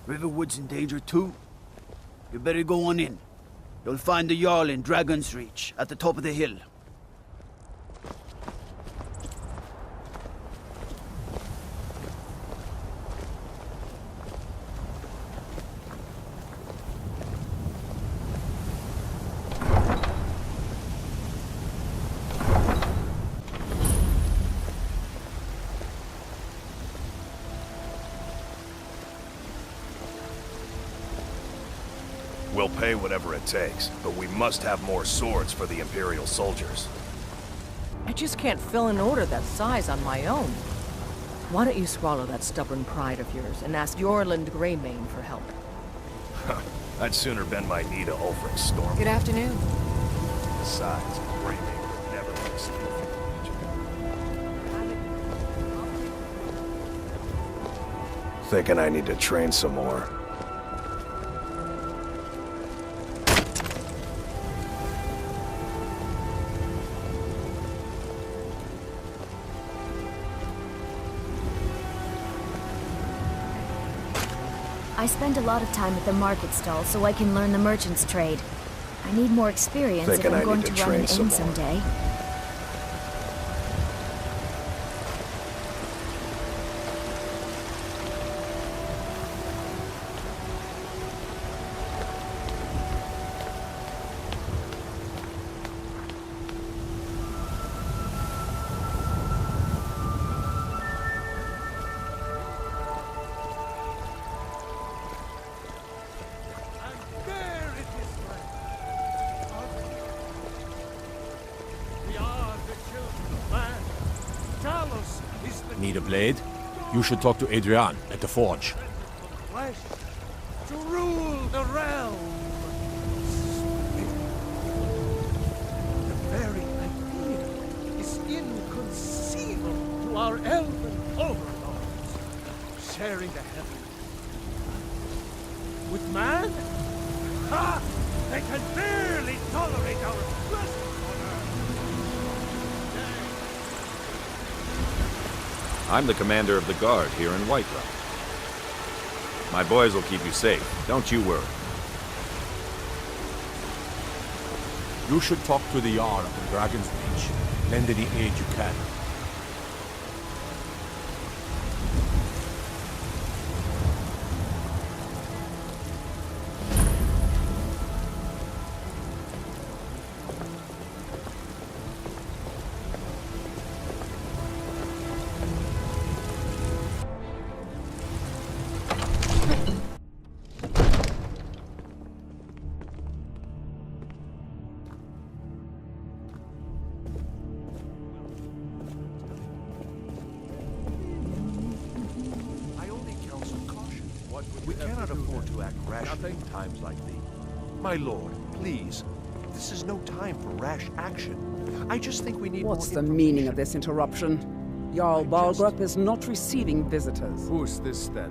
Riverwood's in danger too. You better go on in. You'll find the Jarl in Dragonsreach, at the top of the hill. We'll pay whatever it takes, but we must have more swords for the Imperial soldiers. I just can't fill an order that size on my own. Why don't you swallow that stubborn pride of yours and ask Yorland Greymane for help? I'd sooner bend my knee to Ulfric's storm. Good afternoon. Besides, Greymane would never let us steal from the Legion. Thinking I need to train some more. I spend a lot of time at the market stall so I can learn the merchant's trade. I need more experience if I'm going to run an inn someday. Need a blade? You should talk to Adrian at the forge. Flesh to rule the realm. The very idea is inconceivable to our elven overlords. Sharing the heavens with man? Ha! They can barely tolerate our presence on earth. I'm the commander of the guard here in Whiterun. My boys will keep you safe, don't you worry. You should talk to the Jarl of the Dragonsreach. Lend any aid you can. We cannot afford to act rashly in times like these. My lord, please. This is no time for rash action. I just think we need more What's the meaning of this interruption? Jarl Balgruuf is not receiving visitors. Who's this then?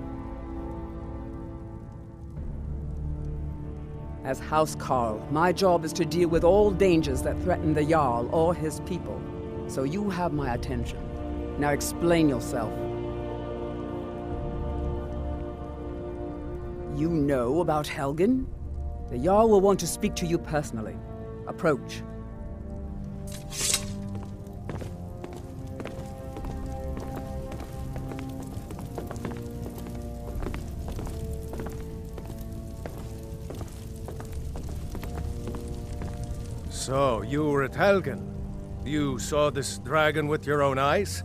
As House Carl, my job is to deal with all dangers that threaten the Jarl or his people. So you have my attention. Now explain yourself. You know about Helgen? The Jarl will want to speak to you personally. Approach. So, you were at Helgen. You saw this dragon with your own eyes?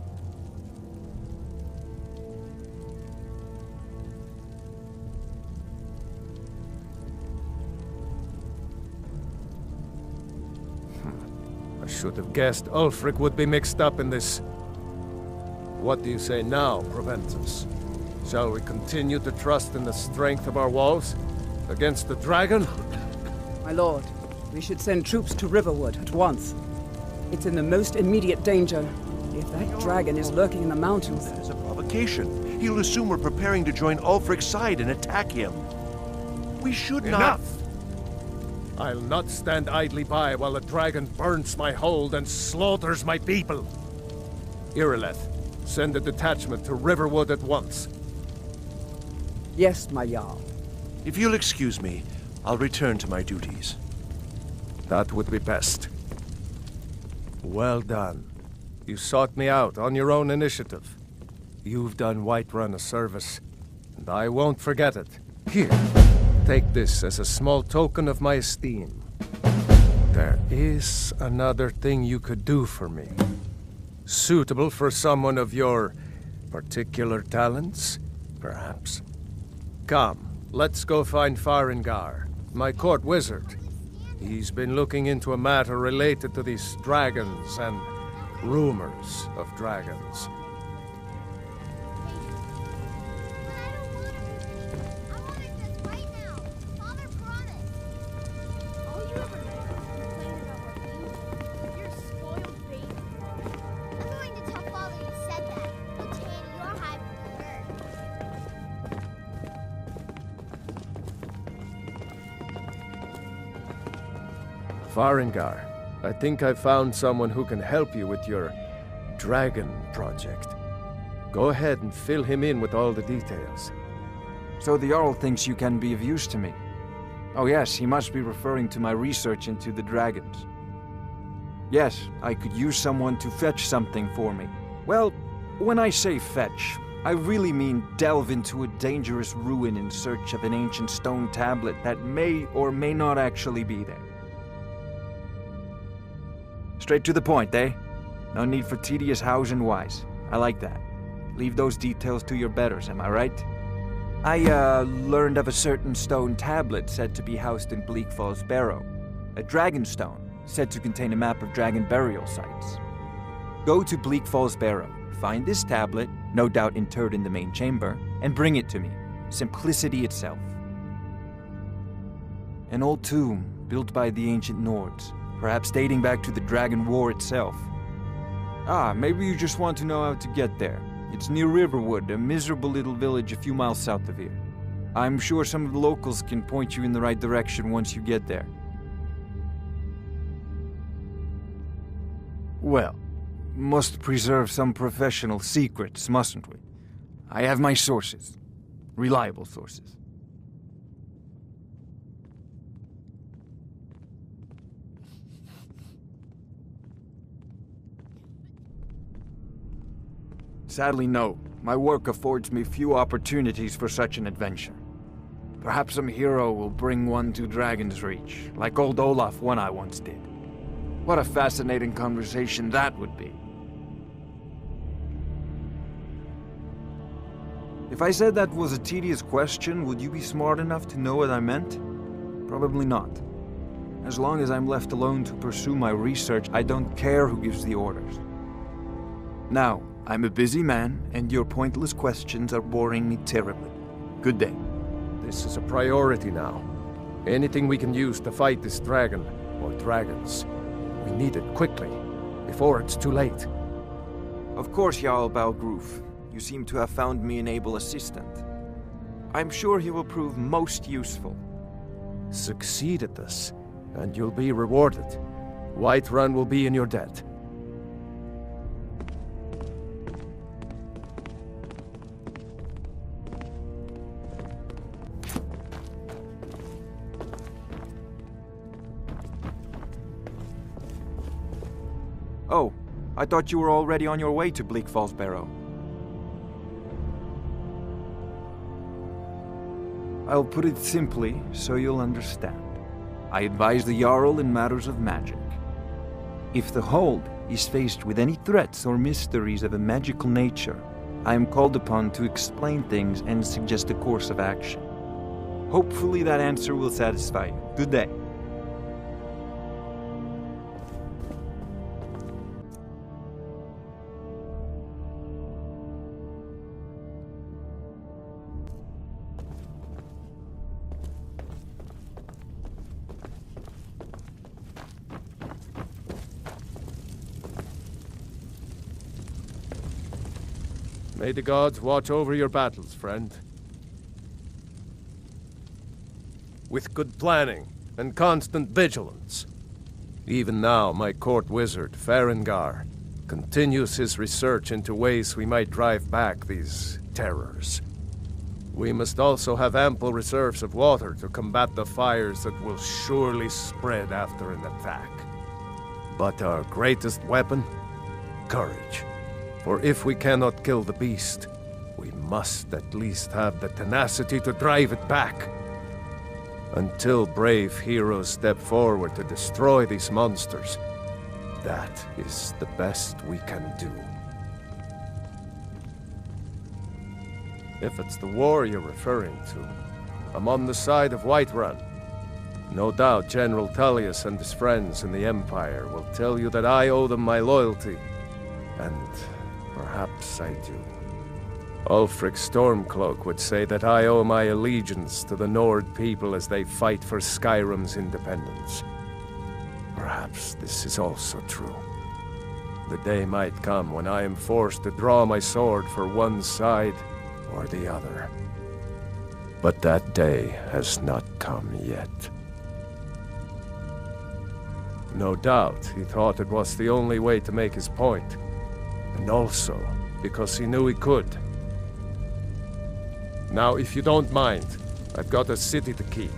I should have guessed Ulfric would be mixed up in this. What do you say now, Proventus? Shall we continue to trust in the strength of our walls against the dragon? My lord, we should send troops to Riverwood at once. It's in the most immediate danger. If that dragon is lurking in the mountains... That is a provocation. He'll assume we're preparing to join Ulfric's side and attack him. We should not... Enough! I'll not stand idly by while the dragon burns my hold and slaughters my people. Irileth, send a detachment to Riverwood at once. Yes, my Jarl. If you'll excuse me, I'll return to my duties. That would be best. Well done. You sought me out on your own initiative. You've done Whiterun a service, and I won't forget it. Here, take this as a small token of my esteem. There is another thing you could do for me. Suitable for someone of your particular talents, perhaps. Come, let's go find Farengar, my court wizard. He's been looking into a matter related to these dragons and rumors of dragons. Farengar, I think I've found someone who can help you with your dragon project. Go ahead and fill him in with all the details. So the Jarl thinks you can be of use to me. Oh yes, he must be referring to my research into the dragons. Yes, I could use someone to fetch something for me. Well, when I say fetch, I really mean delve into a dangerous ruin in search of an ancient stone tablet that may or may not actually be there. Straight to the point, eh? No need for tedious hows and whys. I like that. Leave those details to your betters, am I right? I, learned of a certain stone tablet said to be housed in Bleak Falls Barrow. A dragon stone, said to contain a map of dragon burial sites. Go to Bleak Falls Barrow, find this tablet, no doubt interred in the main chamber, and bring it to me. Simplicity itself. An old tomb, built by the ancient Nords. Perhaps dating back to the Dragon War itself. Ah, maybe you just want to know how to get there. It's near Riverwood, a miserable little village a few miles south of here. I'm sure some of the locals can point you in the right direction once you get there. Well, must preserve some professional secrets, mustn't we? I have my sources. Reliable sources. Sadly, no. My work affords me few opportunities for such an adventure. Perhaps some hero will bring one to Dragonsreach, like old Olaf one I once did. What a fascinating conversation that would be. If I said that was a tedious question, would you be smart enough to know what I meant? Probably not. As long as I'm left alone to pursue my research, I don't care who gives the orders. Now, I'm a busy man, and your pointless questions are boring me terribly. Good day. This is a priority now. Anything we can use to fight this dragon, or dragons, we need it quickly, before it's too late. Of course, Jarl Balgruuf. You seem to have found me an able assistant. I'm sure he will prove most useful. Succeed at this, and you'll be rewarded. Whiterun will be in your debt. Oh, I thought you were already on your way to Bleak Falls Barrow. I'll put it simply so you'll understand. I advise the Jarl in matters of magic. If the Hold is faced with any threats or mysteries of a magical nature, I am called upon to explain things and suggest a course of action. Hopefully that answer will satisfy you. Good day. May the gods watch over your battles, friend. With good planning and constant vigilance. Even now, my court wizard, Farengar, continues his research into ways we might drive back these terrors. We must also have ample reserves of water to combat the fires that will surely spread after an attack. But our greatest weapon? Courage. For if we cannot kill the beast, we must at least have the tenacity to drive it back. Until brave heroes step forward to destroy these monsters, that is the best we can do. If it's the war you're referring to, I'm on the side of Whiterun. No doubt General Tullius and his friends in the Empire will tell you that I owe them my loyalty, and perhaps I do. Ulfric Stormcloak would say that I owe my allegiance to the Nord people as they fight for Skyrim's independence. Perhaps this is also true. The day might come when I am forced to draw my sword for one side or the other. But that day has not come yet. No doubt he thought it was the only way to make his point. And also because he knew he could. Now, if you don't mind, I've got a city to keep.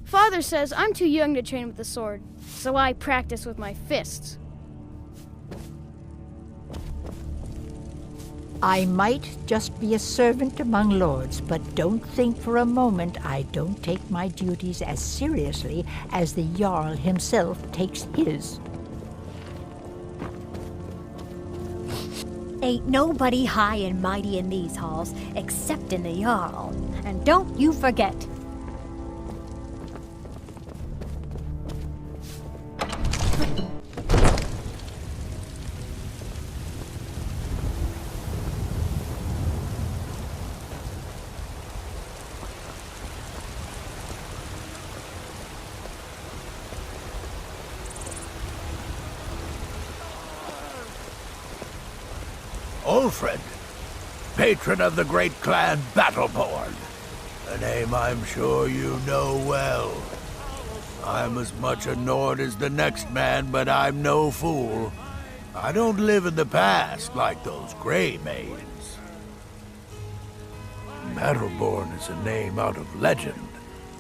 Father says I'm too young to train with the sword, so I practice with my fists. I might just be a servant among lords, but don't think for a moment I don't take my duties as seriously as the Jarl himself takes his. Ain't nobody high and mighty in these halls, except in the Jarl. And don't you forget. Ulfred, patron of the great clan Battleborn, a name I'm sure you know well. I'm as much a Nord as the next man, but I'm no fool. I don't live in the past like those Grey Maids. Battleborn is a name out of legend,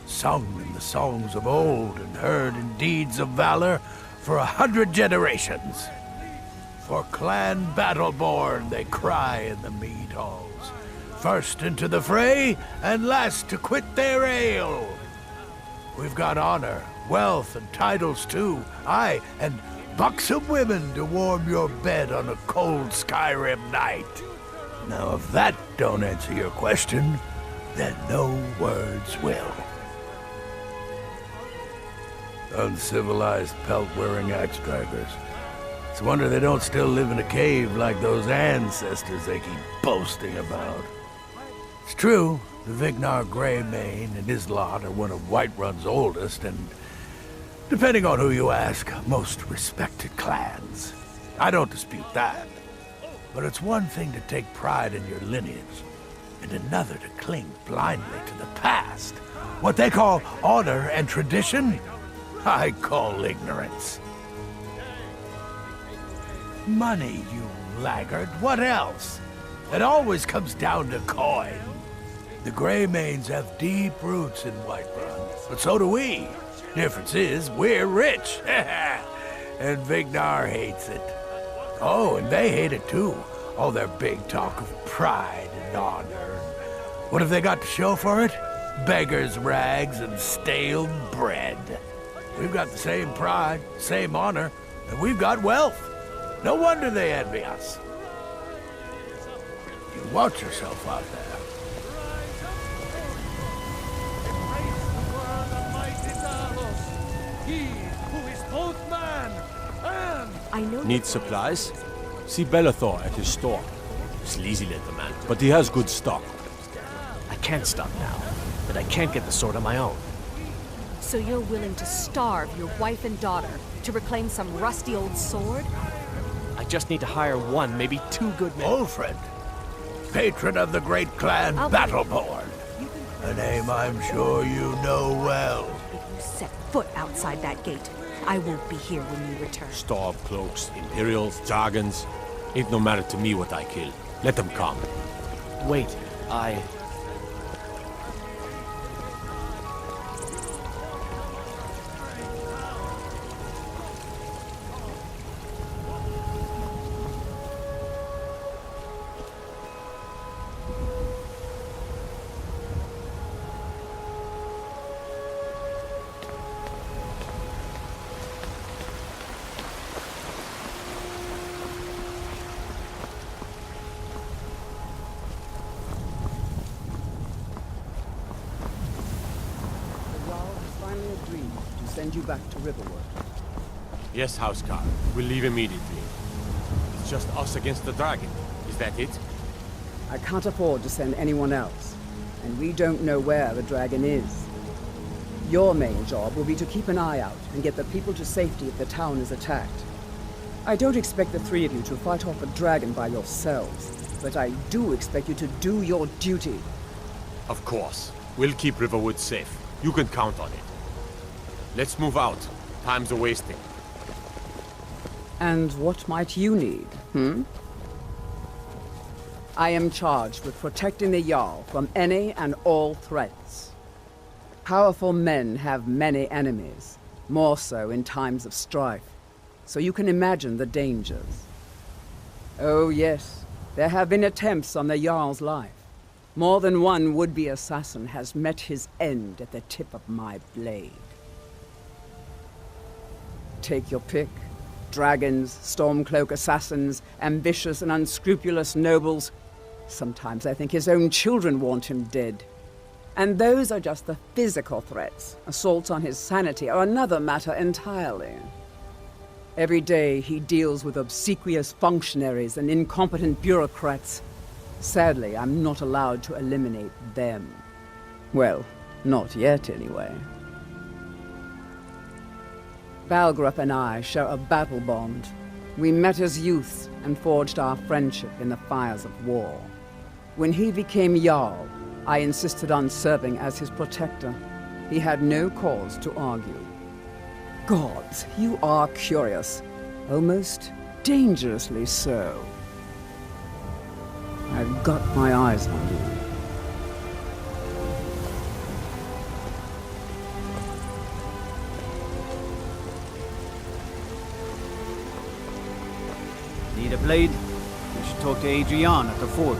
sung in the songs of old and heard in deeds of valor for 100 generations. For Clan Battleborn, they cry in the mead halls, first into the fray, and last to quit their ale. We've got honor, wealth, and titles too, aye, and buxom women to warm your bed on a cold Skyrim night. Now, if that don't answer your question, then no words will. Uncivilized pelt-wearing axe-draggers. It's a wonder they don't still live in a cave like those ancestors they keep boasting about. It's true, the Vignar Greymane and his lot are one of Whiterun's oldest and, depending on who you ask, most respected clans. I don't dispute that. But it's one thing to take pride in your lineage, and another to cling blindly to the past. What they call honor and tradition, I call ignorance. Money, you laggard. What else? It always comes down to coin. The Greymanes have deep roots in Whiterun, but so do we. Difference is, we're rich. And Vignar hates it. Oh, and they hate it too. All their big talk of pride and honor. What have they got to show for it? Beggars' rags and stale bread. We've got the same pride, same honor, and we've got wealth. No wonder they envy us. You watch yourself out there. He who is both man and... I know. Need supplies? See Bellathor at his store. Sleazy little man, but he has good stock. I can't stop now, but I can't get the sword on my own. So you're willing to starve your wife and daughter to reclaim some rusty old sword? I just need to hire one, maybe two good men. Ulfred, patron of the great clan Battleborn. A name I'm sure you know well. If you set foot outside that gate, I won't be here when you return. Storm cloaks, Imperials, Dragons. Ain't no matter to me what I kill. Let them come. Wait, Send you back to Riverwood. Yes, Housecarl. We'll leave immediately. It's just us against the dragon. Is that it? I can't afford to send anyone else, and we don't know where the dragon is. Your main job will be to keep an eye out and get the people to safety if the town is attacked. I don't expect the three of you to fight off a dragon by yourselves, but I do expect you to do your duty. Of course. We'll keep Riverwood safe. You can count on it. Let's move out. Time's a-wasting. And what might you need, I am charged with protecting the Jarl from any and all threats. Powerful men have many enemies, more so in times of strife, so you can imagine the dangers. Oh yes, there have been attempts on the Jarl's life. More than one would-be assassin has met his end at the tip of my blade. Take your pick. Dragons, Stormcloak assassins, ambitious and unscrupulous nobles. Sometimes I think his own children want him dead. And those are just the physical threats. Assaults on his sanity are another matter entirely. Every day he deals with obsequious functionaries and incompetent bureaucrats. Sadly, I'm not allowed to eliminate them. Well, not yet anyway. Balgruuf and I share a battle bond. We met as youths and forged our friendship in the fires of war. When he became Jarl, I insisted on serving as his protector. He had no cause to argue. Gods, you are curious. Almost dangerously so. I've got my eyes on you. Need a blade? We should talk to Adrian at the forge.